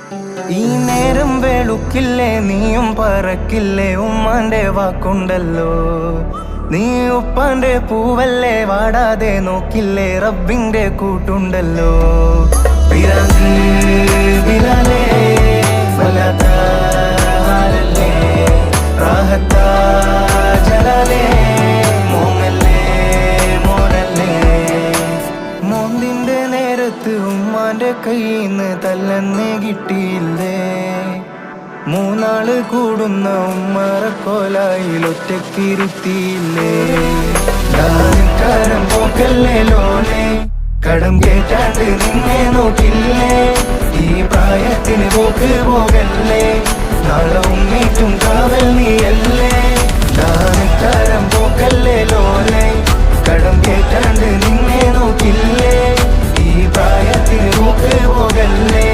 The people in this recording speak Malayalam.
ഈ നേരം വെളുക്കില്ലേ നീയും പറക്കില്ലേ ഉമ്മാന്റെ വാക്കുണ്ടല്ലോ. നീ ഉപ്പാന്റെ പൂവല്ലേ വാടാതെ നോക്കില്ലേ റബ്ബിന്റെ കൂട്ടുണ്ടല്ലോ. പിരാന്ത് ബിലാലേ വല്ലാത്ത ഹാലല്ലേ റാഹത്താ ജലാലേ മോങ്ങല്ലേ മോനല്ലേ. മോന്തിന്റെ നേരത്ത് ഉമ്മാന്റെ കയ്യിന്ന് തല്ലെന്നേ കിട്ടിയില്ലേ. മൂന്നാള് കൂടുന്ന ഉമ്മറക്കോലായിൽ ഒറ്റക്കിരുത്തിയില്ലേ. കരം പോക്കല്ലേ ലോലെ കടം കേട്ടാണ്ട് നിന്നെ നോക്കില്ലേ. ഈ പ്രായത്തിന് പോക്ക് പോകല്ലേ നാളെ ഉമ്മീറ്റും കാവൽ നീയല്ലേ. കരം പോക്കല്ലേ ലോലെ കടം കേട്ടാണ്ട് നിന്നെ നോക്കില്ലേ. ഈ പ്രായത്തിന് പോക്ക് പോകല്ലേ